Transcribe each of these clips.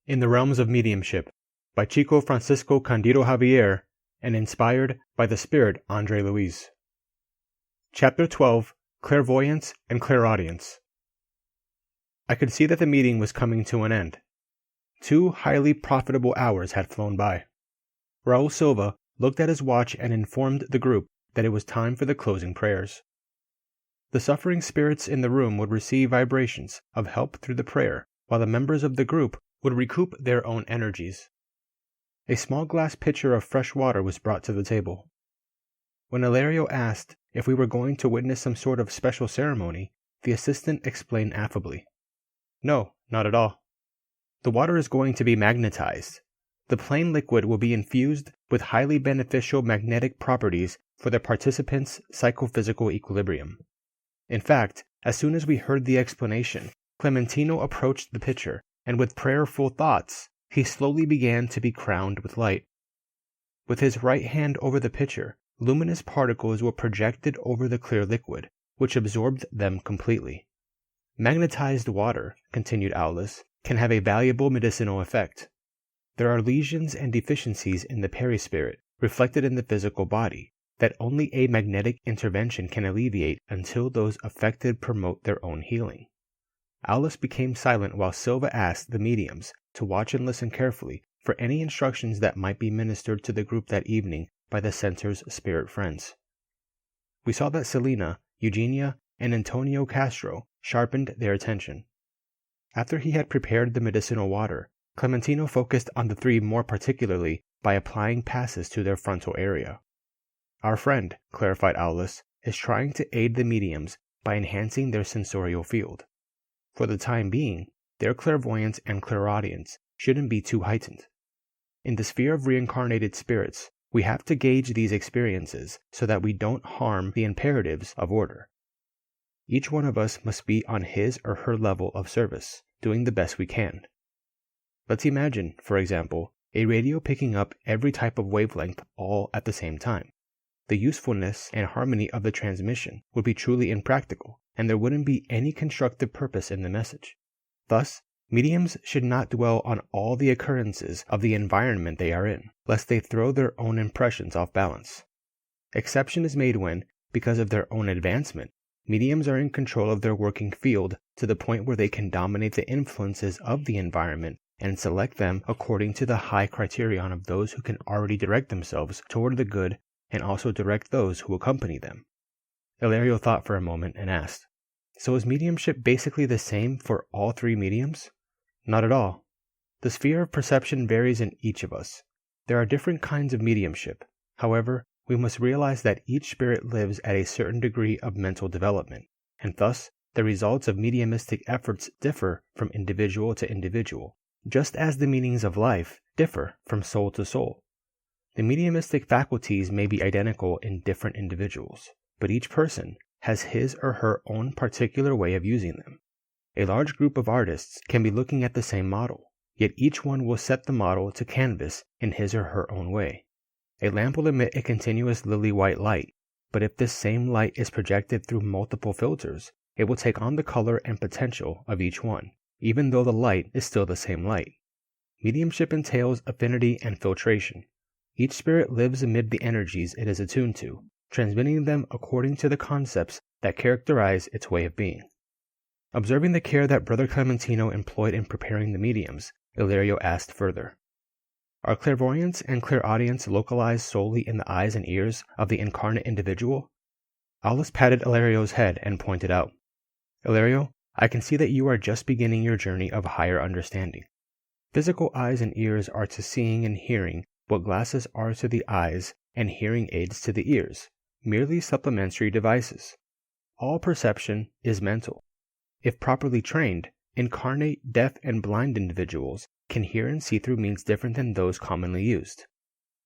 in the Realms of Mediumship by Chico Francisco Candido Xavier and inspired by the Spirit Andre Luis. Chapter 12, Clairvoyance and Clairaudience. I could see that the meeting was coming to an end. 2 highly profitable hours had flown by. Raul Silva looked at his watch and informed the group that it was time for the closing prayers. The suffering spirits in the room would receive vibrations of help through the prayer, while the members of the group would recoup their own energies. A small glass pitcher of fresh water was brought to the table. When Hilario asked if we were going to witness some sort of special ceremony, the assistant explained affably. No, not at all. The water is going to be magnetized. The plain liquid will be infused with highly beneficial magnetic properties for the participants' psychophysical equilibrium. In fact, as soon as we heard the explanation, Clementino approached the pitcher, and with prayerful thoughts, he slowly began to be crowned with light. With his right hand over the pitcher, luminous particles were projected over the clear liquid, which absorbed them completely. Magnetized water, continued Aulis, can have a valuable medicinal effect. There are lesions and deficiencies in the perispirit, reflected in the physical body, that only a magnetic intervention can alleviate until those affected promote their own healing. Aulis became silent while Silva asked the mediums to watch and listen carefully for any instructions that might be ministered to the group that evening by the center's spirit friends. We saw that Selena, Eugenia, and Antonio Castro sharpened their attention. After he had prepared the medicinal water, Clementino focused on the 3 more particularly by applying passes to their frontal area. Our friend, clarified Aulis, is trying to aid the mediums by enhancing their sensorial field. For the time being, their clairvoyance and clairaudience shouldn't be too heightened. In the sphere of reincarnated spirits, we have to gauge these experiences so that we don't harm the imperatives of order. Each one of us must be on his or her level of service, doing the best we can. Let's imagine, for example, a radio picking up every type of wavelength all at the same time. The usefulness and harmony of the transmission would be truly impractical, and there wouldn't be any constructive purpose in the message. Thus, mediums should not dwell on all the occurrences of the environment they are in, lest they throw their own impressions off balance. Exception is made when, because of their own advancement, mediums are in control of their working field to the point where they can dominate the influences of the environment and select them according to the high criterion of those who can already direct themselves toward the good and also direct those who accompany them. Hilario thought for a moment and asked, So is mediumship basically the same for all 3 mediums? Not at all. The sphere of perception varies in each of us. There are different kinds of mediumship. However, we must realize that each spirit lives at a certain degree of mental development, and thus the results of mediumistic efforts differ from individual to individual, just as the meanings of life differ from soul to soul. The mediumistic faculties may be identical in different individuals, but each person has his or her own particular way of using them. A large group of artists can be looking at the same model, yet each one will set the model to canvas in his or her own way. A lamp will emit a continuous lily-white light, but if this same light is projected through multiple filters, it will take on the color and potential of each one, even though the light is still the same light. Mediumship entails affinity and filtration. Each spirit lives amid the energies it is attuned to, transmitting them according to the concepts that characterize its way of being. Observing the care that Brother Clementino employed in preparing the mediums, Hilario asked further, Are clairvoyance and clairaudience localized solely in the eyes and ears of the incarnate individual? Aulis patted Hilario's head and pointed out, Hilario, I can see that you are just beginning your journey of higher understanding. Physical eyes and ears are to seeing and hearing what glasses are to the eyes and hearing aids to the ears, merely supplementary devices. All perception is mental. If properly trained, incarnate, deaf, and blind individuals can hear and see through means different than those commonly used.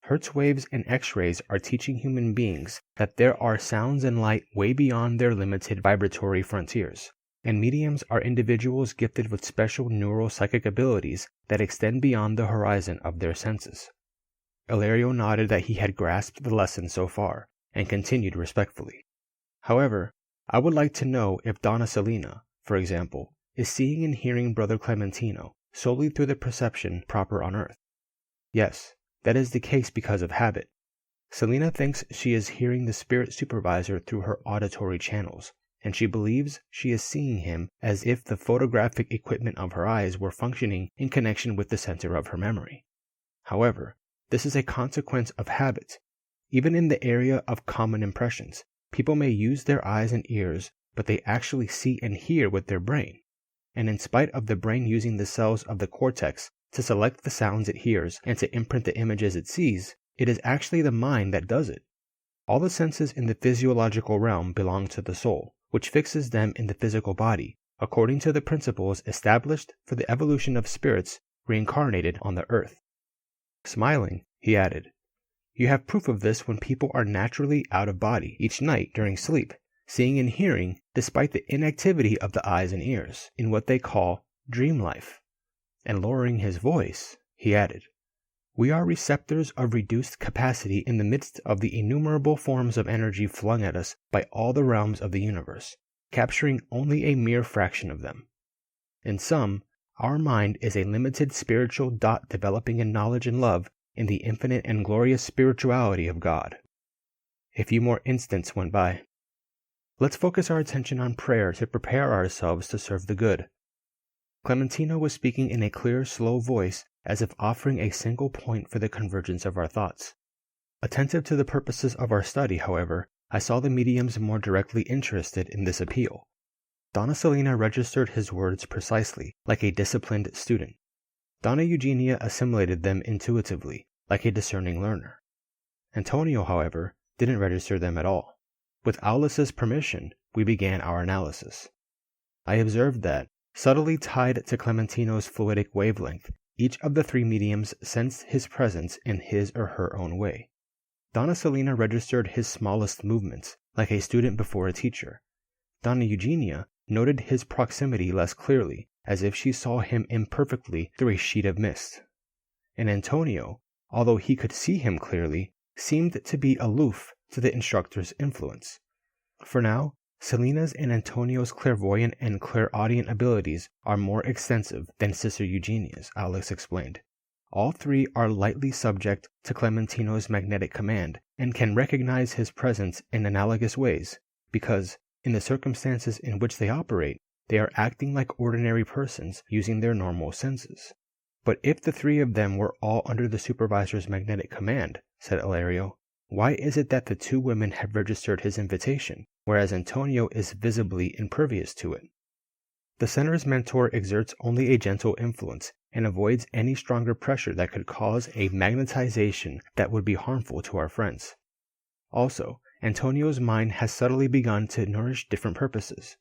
Hertz waves and X-rays are teaching human beings that there are sounds and light way beyond their limited vibratory frontiers, and mediums are individuals gifted with special neural psychic abilities that extend beyond the horizon of their senses. Hilario nodded that he had grasped the lesson so far, and continued respectfully. However, I would like to know if Donna Selena, for example, is seeing and hearing Brother Clementino solely through the perception proper on Earth. Yes, that is the case because of habit. Selena thinks she is hearing the spirit supervisor through her auditory channels, and she believes she is seeing him as if the photographic equipment of her eyes were functioning in connection with the center of her memory. However, this is a consequence of habit. Even in the area of common impressions, people may use their eyes and ears, but they actually see and hear with their brain. And in spite of the brain using the cells of the cortex to select the sounds it hears and to imprint the images it sees, it is actually the mind that does it. All the senses in the physiological realm belong to the soul, which fixes them in the physical body, according to the principles established for the evolution of spirits reincarnated on the earth. Smiling, he added, "You have proof of this when people are naturally out of body each night during sleep, seeing and hearing despite the inactivity of the eyes and ears, in what they call dream life." And lowering his voice, he added, "We are receptors of reduced capacity in the midst of the innumerable forms of energy flung at us by all the realms of the universe, capturing only a mere fraction of them. In sum, our mind is a limited spiritual dot developing in knowledge and love in the infinite and glorious spirituality of God." A few more instants went by. Let's focus our attention on prayer to prepare ourselves to serve the good. Clementina was speaking in a clear, slow voice, as if offering a single point for the convergence of our thoughts. Attentive to the purposes of our study, however, I saw the mediums more directly interested in this appeal. Donna Selena registered his words precisely, like a disciplined student. Donna Eugenia assimilated them intuitively, like a discerning learner. Antonio, however, didn't register them at all. With Aulus's permission, we began our analysis. I observed that, subtly tied to Clementino's fluidic wavelength, each of the three mediums sensed his presence in his or her own way. Donna Selena registered his smallest movements, like a student before a teacher. Donna Eugenia noted his proximity less clearly, as if she saw him imperfectly through a sheet of mist. And Antonio, although he could see him clearly, seemed to be aloof to the instructor's influence. For now, Selena's and Antonio's clairvoyant and clairaudient abilities are more extensive than Sister Eugenia's, Alex explained. All three are lightly subject to Clementino's magnetic command and can recognize his presence in analogous ways, because, in the circumstances in which they operate, they are acting like ordinary persons using their normal senses. But if the three of them were all under the supervisor's magnetic command, said Ilario, why is it that the two women have registered his invitation, whereas Antonio is visibly impervious to it? The center's mentor exerts only a gentle influence and avoids any stronger pressure that could cause a magnetization that would be harmful to our friends. Also, Antonio's mind has subtly begun to nourish different purposes.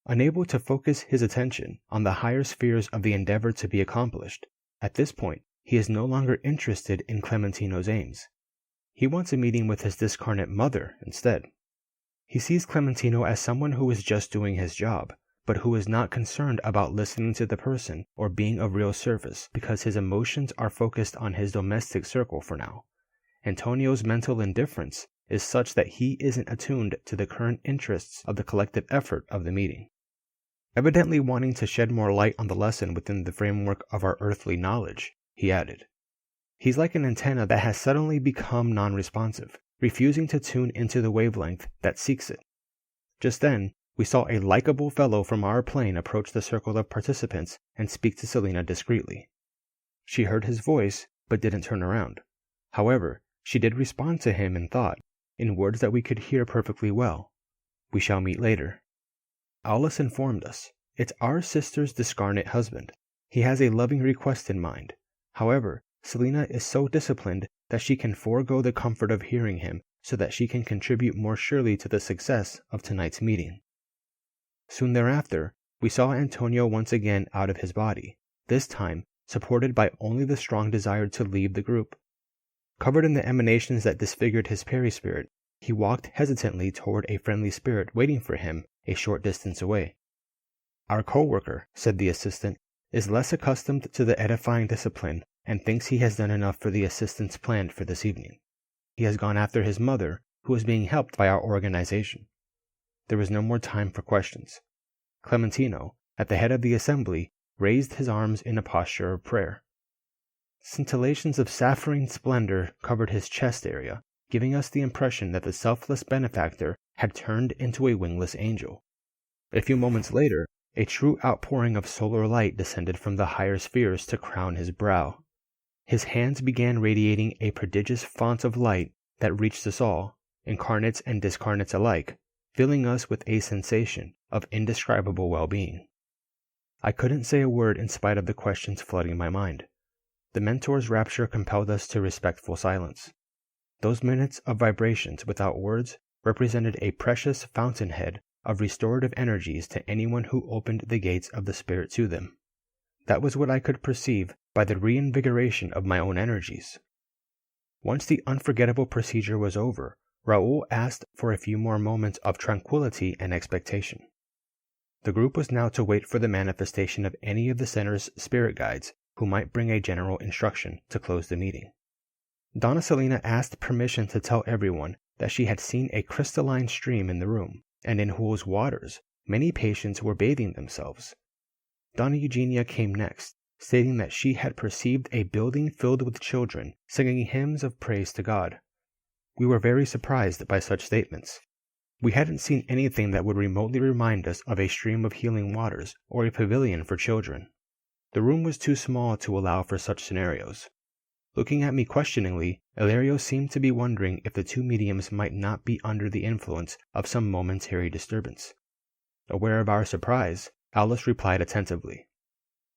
Unable to focus his attention on the higher spheres of the endeavor to be accomplished, at this point, he is no longer interested in Clementino's aims. He wants a meeting with his discarnate mother instead. He sees Clementino as someone who is just doing his job, but who is not concerned about listening to the person or being of real service because his emotions are focused on his domestic circle for now. Antonio's mental indifference is such that he isn't attuned to the current interests of the collective effort of the meeting. Evidently wanting to shed more light on the lesson within the framework of our earthly knowledge, he added, "He's like an antenna that has suddenly become non-responsive, refusing to tune into the wavelength that seeks it." Just then, we saw a likable fellow from our plane approach the circle of participants and speak to Selena discreetly. She heard his voice, but didn't turn around. However, she did respond to him in thought, in words that we could hear perfectly well. "We shall meet later." Aulus informed us, "It's our sister's discarnate husband. He has a loving request in mind. However, Selena is so disciplined that she can forego the comfort of hearing him so that she can contribute more surely to the success of tonight's meeting." Soon thereafter, we saw Antonio once again out of his body, this time supported by only the strong desire to leave the group. Covered in the emanations that disfigured his perispirit, he walked hesitantly toward a friendly spirit waiting for him a short distance away. "Our co-worker," said the assistant, "is less accustomed to the edifying discipline and thinks he has done enough for the assistance planned for this evening. He has gone after his mother, who is being helped by our organization." There was no more time for questions. Clementino, at the head of the assembly, raised his arms in a posture of prayer. Scintillations of sapphire splendor covered his chest area, giving us the impression that the selfless benefactor had turned into a wingless angel. A few moments later, a true outpouring of solar light descended from the higher spheres to crown his brow. His hands began radiating a prodigious font of light that reached us all, incarnates and discarnates alike, filling us with a sensation of indescribable well-being. I couldn't say a word in spite of the questions flooding my mind. The mentor's rapture compelled us to respectful silence. Those minutes of vibrations without words represented a precious fountainhead of restorative energies to anyone who opened the gates of the spirit to them. That was what I could perceive by the reinvigoration of my own energies. Once the unforgettable procedure was over, Raoul asked for a few more moments of tranquility and expectation. The group was now to wait for the manifestation of any of the center's spirit guides who might bring a general instruction to close the meeting. Donna Selena asked permission to tell everyone that she had seen a crystalline stream in the room, and in whose waters many patients were bathing themselves. Donna Eugenia came next, stating that she had perceived a building filled with children singing hymns of praise to God. We were very surprised by such statements. We hadn't seen anything that would remotely remind us of a stream of healing waters or a pavilion for children. The room was too small to allow for such scenarios. Looking at me questioningly, Ilario seemed to be wondering if the two mediums might not be under the influence of some momentary disturbance. Aware of our surprise, Alice replied attentively.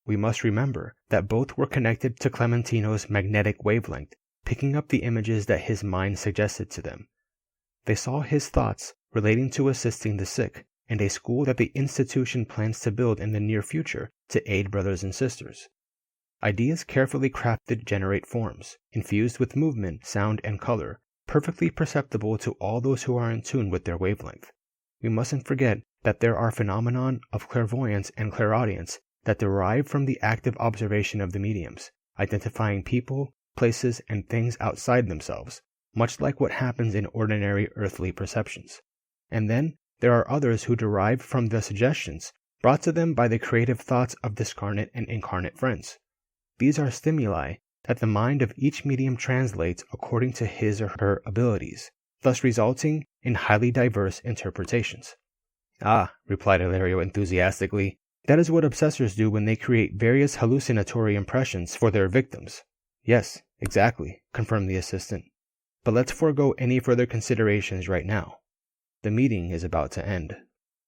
We must remember that both were connected to Clementino's magnetic wavelength, picking up the images that his mind suggested to them. They saw his thoughts relating to assisting the sick and a school that the institution plans to build in the near future to aid brothers and sisters. Ideas carefully crafted generate forms, infused with movement, sound, and color, perfectly perceptible to all those who are in tune with their wavelength. We mustn't forget that there are phenomena of clairvoyance and clairaudience that derive from the active observation of the mediums, identifying people, places, and things outside themselves, much like what happens in ordinary earthly perceptions. And then there are others who derive from the suggestions brought to them by the creative thoughts of discarnate and incarnate friends. These are stimuli that the mind of each medium translates according to his or her abilities, thus resulting in highly diverse interpretations. Ah, replied Ilario enthusiastically, that is what obsessors do when they create various hallucinatory impressions for their victims. Yes, exactly, confirmed the assistant. But let's forego any further considerations right now. The meeting is about to end.